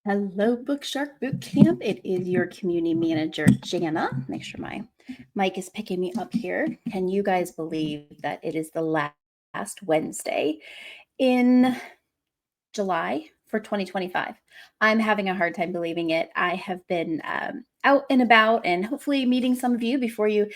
Hello, BookShark BootCamp. It is your community manager, Jana. Make sure my mic is picking me up here. Can you guys believe that it is the last Wednesday in July for 2025? I'm having a hard time believing it. I have been out and about and hopefully meeting some of you before you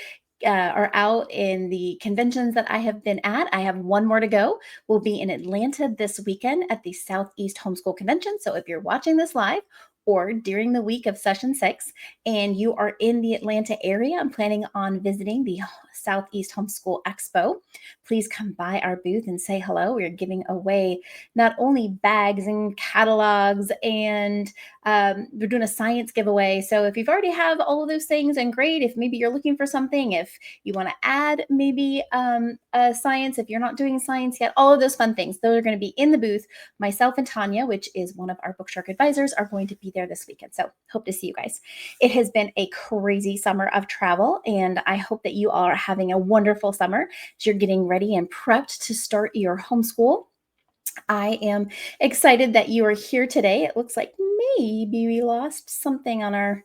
are out in the conventions that I have been at. I have one more to go. We'll be in Atlanta this weekend at the Southeast Homeschool Convention. So if you're watching this live or during the week of session 6 and you are in the Atlanta area and planning on visiting the Southeast Homeschool Expo, please come by our booth and say hello. We're giving away not only bags and catalogs, and we're doing a science giveaway. So if you've already have all of those things, and great. If maybe you're looking for something, if you want to add maybe a science, if you're not doing science yet, all of those fun things, those are going to be in the booth. Myself and Tanya, which is one of our BookShark advisors, are going to be there this weekend. So hope to see you guys. It has been a crazy summer of travel, and I hope that you all are having a wonderful summer as you're getting ready and prepped to start your homeschool. I am excited that you are here today. It looks like maybe we lost something on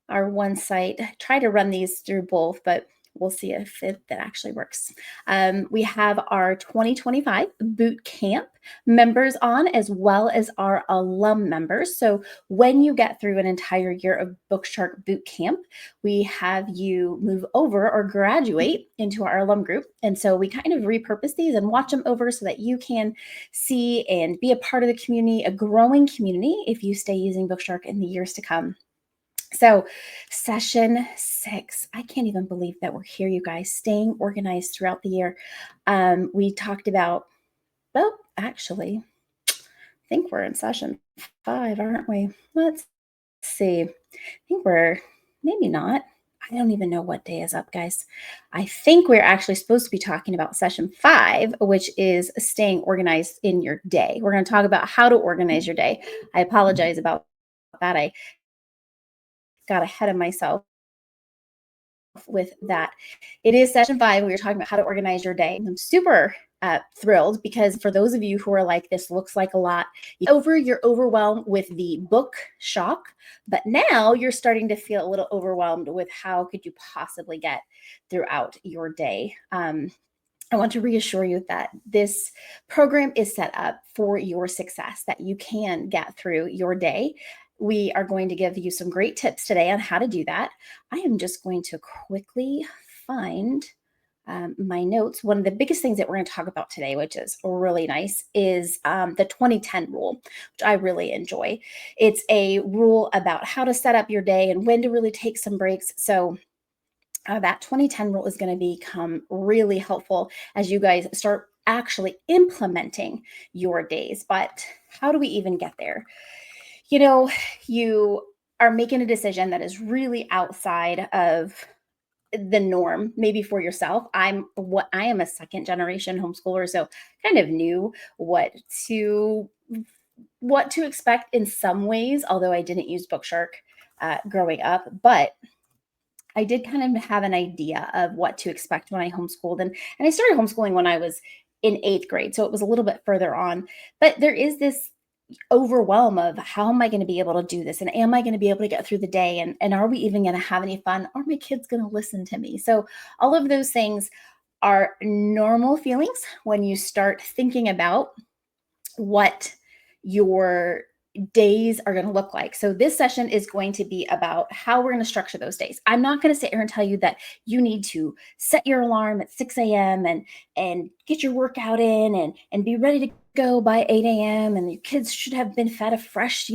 our one site. Try to run these through both, but we'll see if that actually works. We have our 2025 boot camp members on, as well as our alum members. So when you get through an entire year of BookShark boot camp, we have you move over or graduate into our alum group. And so we kind of repurpose these and watch them over so that you can see and be a part of the community, a growing community, if you stay using BookShark in the years to come. So session 6, I can't even believe that we're here, you guys, staying organized throughout the year. We talked about, well, actually, I think we're in session 5, aren't we? Let's see. I think we're, maybe not. I don't even know what day is up, guys. I think we're actually supposed to be talking about session 5, which is staying organized in your day. We're going to talk about how to organize your day. I apologize about that. I got ahead of myself with that. It is session 5. We were talking about how to organize your day. I'm super thrilled because for those of you who are like, this looks like a lot, you're overwhelmed with the book shock, but now you're starting to feel a little overwhelmed with how could you possibly get throughout your day. I want to reassure you that this program is set up for your success, that you can get through your day. We are going to give you some great tips today on how to do that. I am just going to quickly find my notes. One of the biggest things that we're going to talk about today, which is really nice, is the 20-10 rule, which I really enjoy. It's a rule about how to set up your day and when to really take some breaks. So that 20-10 rule is going to become really helpful as you guys start actually implementing your days. But how do we even get there? You know, you are making a decision that is really outside of the norm, maybe for yourself. I am a second generation homeschooler, so kind of knew what to expect in some ways, although I didn't use BookShark growing up. But I did kind of have an idea of what to expect when I homeschooled. And I started homeschooling when I was in 8th grade. So it was a little bit further on. But there is this overwhelm of how am I going to be able to do this? And am I going to be able to get through the day? And are we even going to have any fun? Are my kids going to listen to me? So all of those things are normal feelings when you start thinking about what your days are going to look like. So this session is going to be about how we're going to structure those days. I'm not going to sit here and tell you that you need to set your alarm at 6 a.m. and get your workout in and be ready to go by 8 a.m. and your kids should have been fed a fresh,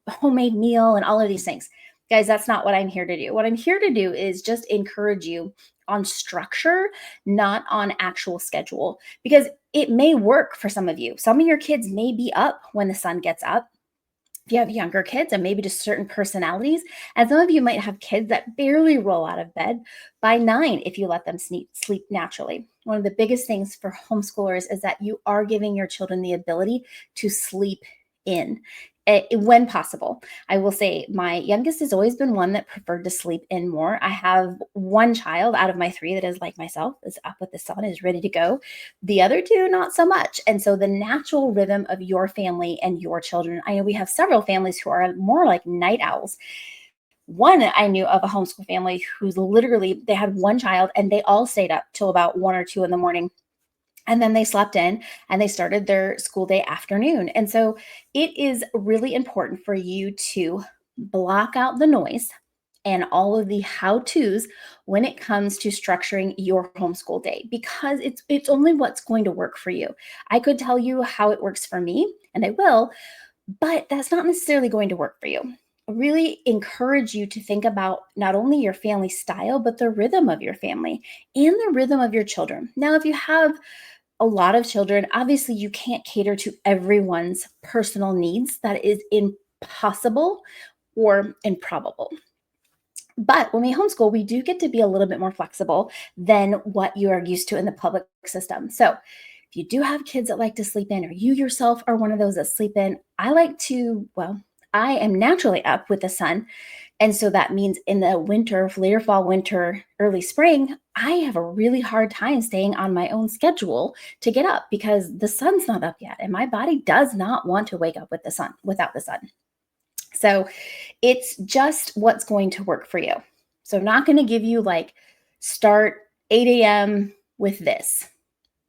homemade meal and all of these things. Guys, that's not what I'm here to do. What I'm here to do is just encourage you on structure, not on actual schedule, because it may work for some of you. Some of your kids may be up when the sun gets up. If you have younger kids and maybe just certain personalities, and some of you might have kids that barely roll out of bed by 9 if you let them sleep naturally. One of the biggest things for homeschoolers is that you are giving your children the ability to sleep in. when possible. I will say my youngest has always been one that preferred to sleep in more. I have one child out of my three that is like myself, is up with the sun, is ready to go. The other two, not so much. And so the natural rhythm of your family and your children, I know we have several families who are more like night owls. One I knew of a homeschool family who's literally, they had one child and they all stayed up till about 1 or 2 in the morning, and then they slept in and they started their school day afternoon. And so it is really important for you to block out the noise and all of the how-tos when it comes to structuring your homeschool day, because it's only what's going to work for you. I could tell you how it works for me, and I will, but that's not necessarily going to work for you. I really encourage you to think about not only your family style, but the rhythm of your family and the rhythm of your children. Now, if you have a lot of children, obviously you can't cater to everyone's personal needs. That is impossible or improbable. But when we homeschool, we do get to be a little bit more flexible than what you are used to in the public system. So if you do have kids that like to sleep in, or you yourself are one of those that sleep in, I like to, well, I am naturally up with the sun. And so that means in the winter, later fall, winter, early spring, I have a really hard time staying on my own schedule to get up because the sun's not up yet. And my body does not want to wake up with the sun, without the sun. So it's just what's going to work for you. So I'm not going to give you like start 8 a.m. with this.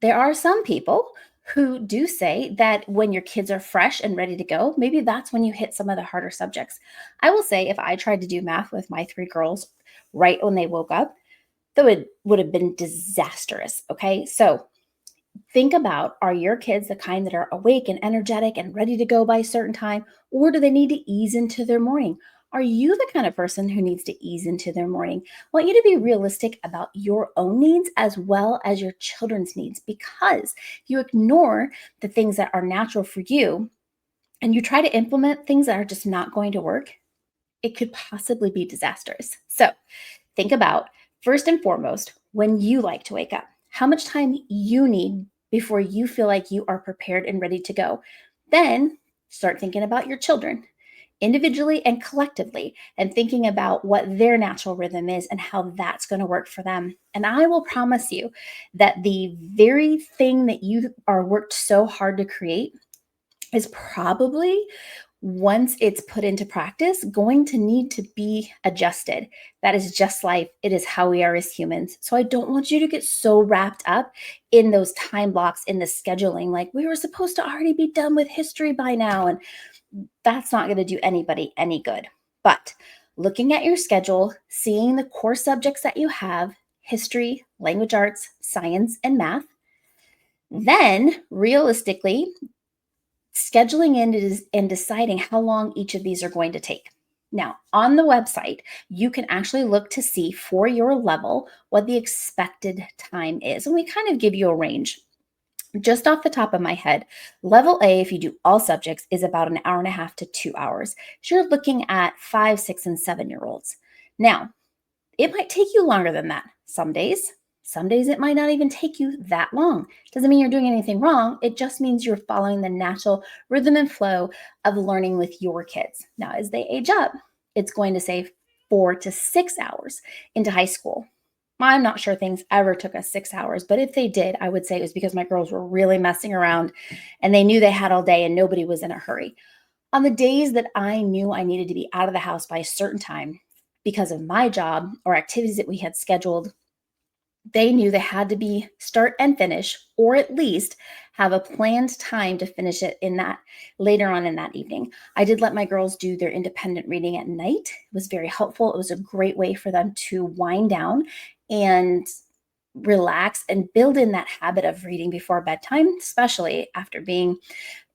There are some people who do say that when your kids are fresh and ready to go, maybe that's when you hit some of the harder subjects. I will say if I tried to do math with my three girls right when they woke up, that would have been disastrous. Okay. So think about, are your kids the kind that are awake and energetic and ready to go by a certain time, or do they need to ease into their morning? Are you the kind of person who needs to ease into their morning? I want you to be realistic about your own needs as well as your children's needs, because if you ignore the things that are natural for you and you try to implement things that are just not going to work, it could possibly be disastrous. So think about, first and foremost, when you like to wake up, how much time you need before you feel like you are prepared and ready to go. Then start thinking about your children individually and collectively, and thinking about what their natural rhythm is and how that's going to work for them. And I will promise you that the very thing that you are worked so hard to create is probably, once it's put into practice, going to need to be adjusted. That is just life. It is how we are as humans. So I don't want you to get so wrapped up in those time blocks, in the scheduling, like we were supposed to already be done with history by now. And that's not going to do anybody any good. But looking at your schedule, seeing the core subjects that you have, history, language arts, science, and math, then realistically scheduling in and deciding how long each of these are going to take. Now, on the website, you can actually look to see for your level what the expected time is. And we kind of give you a range. Just off the top of my head, level A, if you do all subjects, is about an hour and a half to 2 hours. So you're looking at 5, 6, and 7-year-olds. Now, it might take you longer than that. Some days it might not even take you that long. Doesn't mean you're doing anything wrong. It just means you're following the natural rhythm and flow of learning with your kids. Now, as they age up, it's going to say 4 to 6 hours into high school. I'm not sure things ever took us 6 hours, but if they did, I would say it was because my girls were really messing around and they knew they had all day and nobody was in a hurry. On the days that I knew I needed to be out of the house by a certain time because of my job or activities that we had scheduled, they knew they had to be start and finish, or at least have a planned time to finish it in that later on in that evening. I did let my girls do their independent reading at night. It was very helpful. It was a great way for them to wind down and relax and build in that habit of reading before bedtime, especially after being,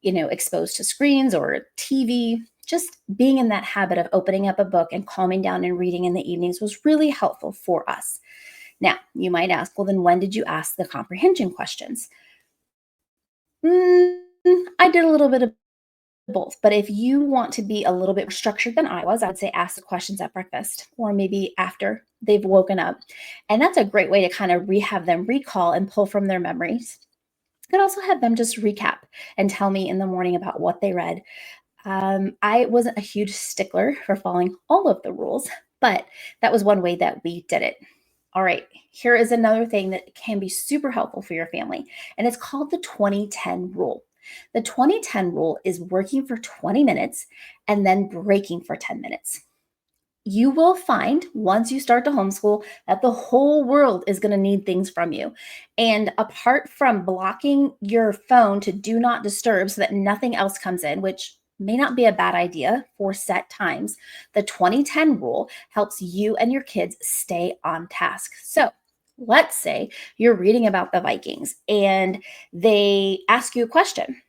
exposed to screens or TV. Just being in that habit of opening up a book and calming down and reading in the evenings was really helpful for us. Now, you might ask, well, then when did you ask the comprehension questions? I did a little bit of both, but if you want to be a little bit more structured than I was, I would say ask the questions at breakfast or maybe after they've woken up. And that's a great way to kind of have them recall and pull from their memories. You could also have them just recap and tell me in the morning about what they read. I wasn't a huge stickler for following all of the rules, but that was one way that we did it. All right, here is another thing that can be super helpful for your family, and it's called the 20-10 rule. The 20-10 rule is working for 20 minutes and then breaking for 10 minutes. You will find once you start to homeschool that the whole world is going to need things from you. And apart from blocking your phone to do not disturb so that nothing else comes in, which may not be a bad idea for set times, the 20-10 rule helps you and your kids stay on task. So let's say you're reading about the Vikings and they ask you a question.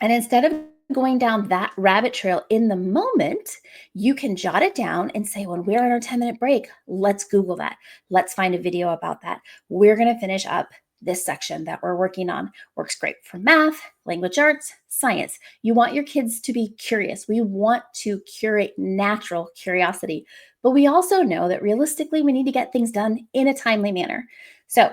And instead of going down that rabbit trail in the moment, you can jot it down and say, when we're on our 10-minute break, let's Google that. Let's find a video about that. We're going to finish up this section that we're working on. Works great for math, language arts, science. You want your kids to be curious. We want to curate natural curiosity, but we also know that realistically, we need to get things done in a timely manner. So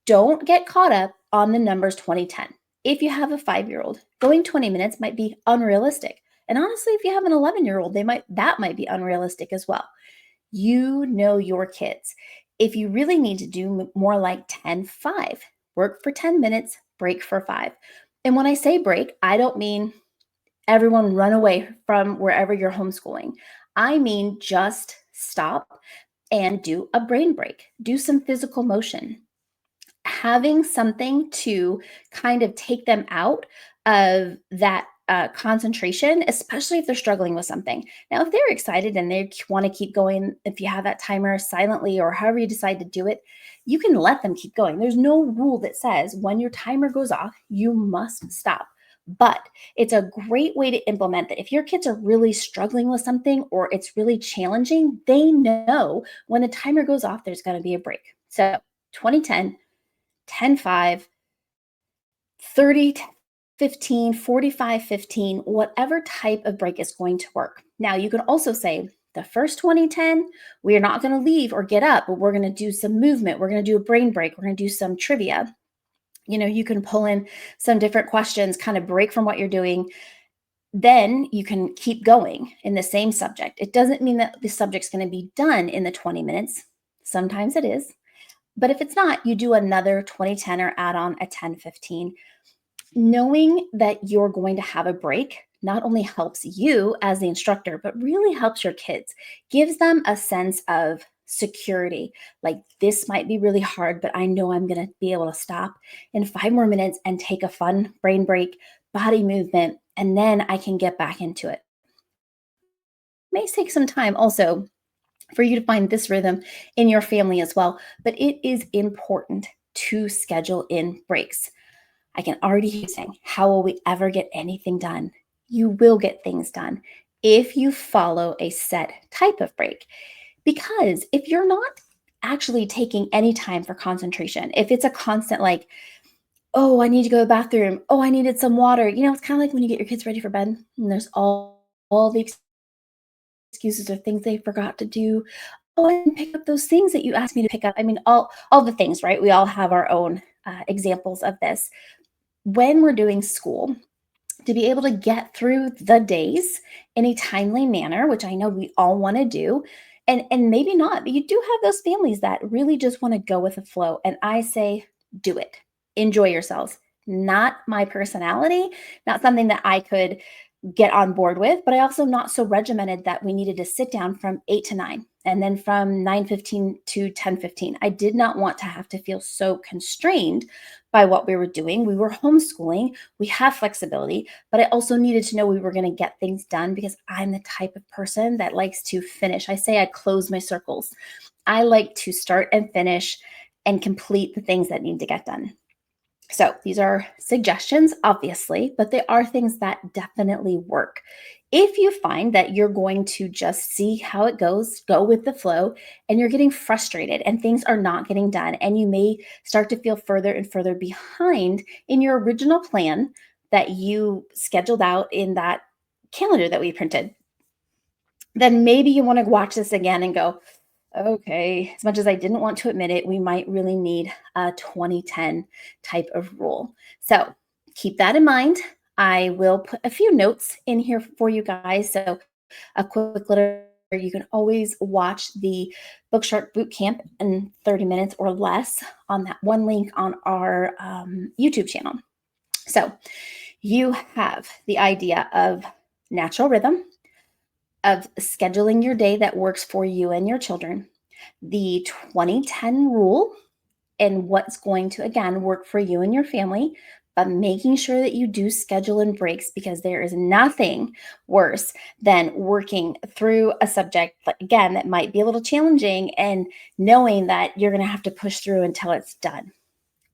don't get caught up on the numbers 20-10. If you have a 5-year-old, going 20 minutes might be unrealistic. And honestly, if you have an 11-year-old, that might be unrealistic as well. You know your kids. If you really need to do more like 10-5, work for 10 minutes, break for 5. And when I say break, I don't mean everyone run away from wherever you're homeschooling. I mean just stop and do a brain break. Do some physical motion. Having something to kind of take them out of that concentration, especially if they're struggling with something. Now, if they're excited and they want to keep going, if you have that timer silently or however you decide to do it, you can let them keep going. There's no rule that says when your timer goes off, you must stop. But it's a great way to implement that. If your kids are really struggling with something or it's really challenging, they know when the timer goes off, there's going to be a break. So 20-10, 10-5, 30, 15, 45, 15, whatever type of break is going to work. Now, you can also say the first 20-10, we are not going to leave or get up, but we're going to do some movement. We're going to do a brain break. We're going to do some trivia. You can pull in some different questions, kind of break from what you're doing. Then you can keep going in the same subject. It doesn't mean that the subject's going to be done in the 20 minutes. Sometimes it is. But if it's not, you do another 20-10 or add on a 10-15. Knowing that you're going to have a break not only helps you as the instructor, but really helps your kids, gives them a sense of security. Like, this might be really hard, but I know I'm going to be able to stop in 5 more minutes and take a fun brain break, body movement, and then I can get back into it. May take some time also for you to find this rhythm in your family as well. But it is important to schedule in breaks. I can already hear you saying, how will we ever get anything done? You will get things done if you follow a set type of break. Because if you're not actually taking any time for concentration, if it's a constant like, oh, I need to go to the bathroom, oh, I needed some water, it's kind of like when you get your kids ready for bed and there's all the excuses or things they forgot to do. Oh, I didn't pick up those things that you asked me to pick up. I mean, all the things, right? We all have our own examples of this. When we're doing school, to be able to get through the days in a timely manner, which I know we all want to do, and maybe not, but you do have those families that really just want to go with the flow. And I say, do it. Enjoy yourselves. Not my personality, not something that I could get on board with, but I also not so regimented that we needed to sit down from 8 to 9 and then from 9:15 to 10:15. I did not want to have to feel so constrained by what we were doing. We were homeschooling, we have flexibility, but I also needed to know we were going to get things done because I'm the type of person that likes to finish. I say I close my circles. I like to start and finish and complete the things that need to get done. So these are suggestions, obviously, but they are things that definitely work. If you find that you're going to just see how it goes, go with the flow, and you're getting frustrated and things are not getting done, and you may start to feel further and further behind in your original plan that you scheduled out in that calendar that we printed, then maybe you want to watch this again and go, okay, as much as I didn't want to admit it, we might really need a 20-10 type of rule. So keep that in mind. I will put a few notes in here for you guys. So a quick little, you can always watch the BookShark BootCamp in 30 minutes or less on that one link on our YouTube channel. So you have the idea of natural rhythm, of scheduling your day that works for you and your children, the 2010 rule, and what's going to, again, work for you and your family, but making sure that you do schedule in breaks, because there is nothing worse than working through a subject, again, that might be a little challenging and knowing that you're going to have to push through until it's done.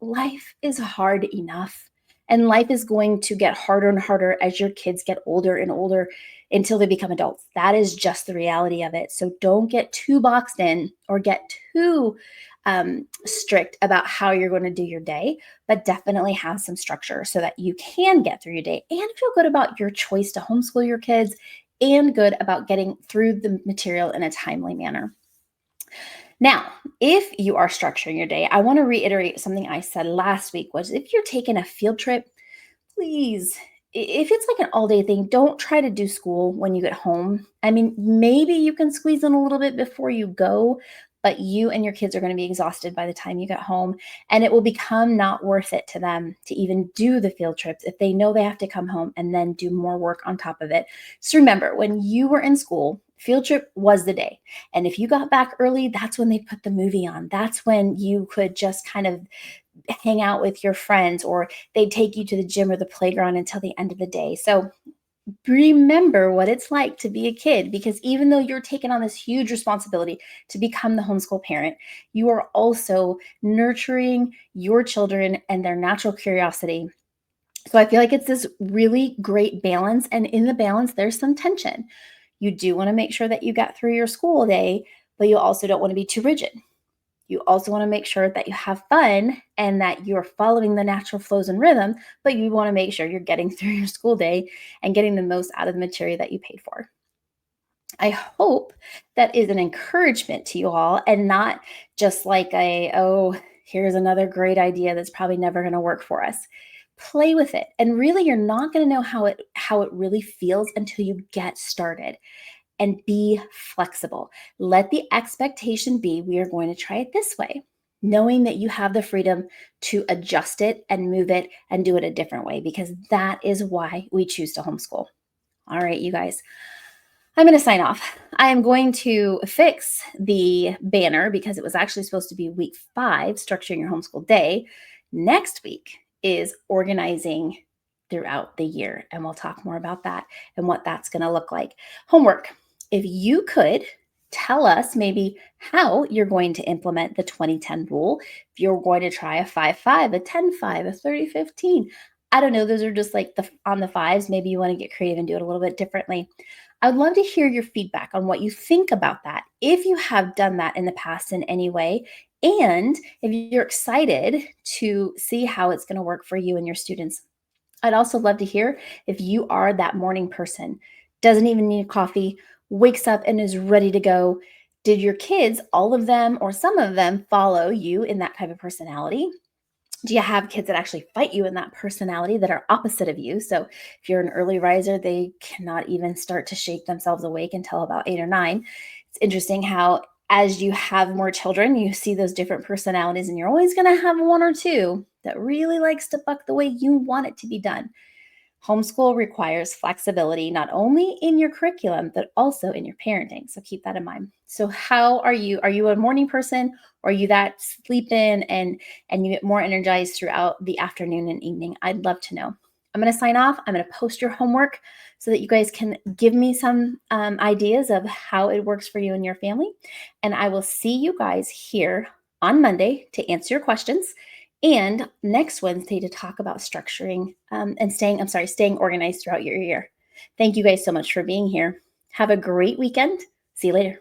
Life is hard enough, and life is going to get harder and harder as your kids get older and older until they become adults. That is just the reality of it. So don't get too boxed in or get too strict about how you're going to do your day, but definitely have some structure so that you can get through your day and feel good about your choice to homeschool your kids and good about getting through the material in a timely manner. Now, if you are structuring your day, I want to reiterate something I said last week, was if you're taking a field trip, please, if it's like an all-day thing, don't try to do school when you get home. I mean, maybe you can squeeze in a little bit before you go, but you and your kids are going to be exhausted by the time you get home, and it will become not worth it to them to even do the field trips if they know they have to come home and then do more work on top of it. So remember, when you were in school, field trip was the day. And if you got back early, that's when they put the movie on. That's when you could just kind of hang out with your friends, or they'd take you to the gym or the playground until the end of the day. So remember what it's like to be a kid, because even though you're taking on this huge responsibility to become the homeschool parent, you are also nurturing your children and their natural curiosity. So I feel like it's this really great balance. And in the balance, there's some tension. You do want to make sure that you got through your school day, but you also don't want to be too rigid. You also want to make sure that you have fun and that you're following the natural flows and rhythm, but you want to make sure you're getting through your school day and getting the most out of the material that you paid for. I hope that is an encouragement to you all and not just like oh, here's another great idea that's probably never going to work for us. Play with it. And really, you're not going to know how it really feels until you get started. And be flexible. Let the expectation be, we are going to try it this way, knowing that you have the freedom to adjust it and move it and do it a different way, because that is why we choose to homeschool. All right, you guys, I'm going to sign off. I am going to fix the banner because it was actually supposed to be week 5, structuring your homeschool day. Next week is organizing throughout the year, and we'll talk more about that and what that's going to look like. Homework. If you could tell us maybe how you're going to implement the 2010 rule, if you're going to try a 5-5, a 10-5, a 30-15. I don't know. Those are just like on the fives. Maybe you want to get creative and do it a little bit differently. I would love to hear your feedback on what you think about that, if you have done that in the past in any way, and if you're excited to see how it's going to work for you and your students. I'd also love to hear if you are that morning person, doesn't even need coffee, wakes up and is ready to go. Did your kids, all of them or some of them, follow you in that type of personality? Do you have kids that actually fight you in that personality that are opposite of you? So if you're an early riser, they cannot even start to shake themselves awake until about 8 or 9. It's interesting how as you have more children, you see those different personalities, and you're always going to have one or two that really likes to buck the way you want it to be done. Homeschool requires flexibility, not only in your curriculum, but also in your parenting. So keep that in mind. So how are you? Are you a morning person, or are you that sleep in and you get more energized throughout the afternoon and evening? I'd love to know. I'm going to sign off. I'm going to post your homework so that you guys can give me some ideas of how it works for you and your family. And I will see you guys here on Monday to answer your questions, and next Wednesday to talk about structuring and staying organized throughout your year. Thank you guys so much for being here. Have a great weekend. See you later.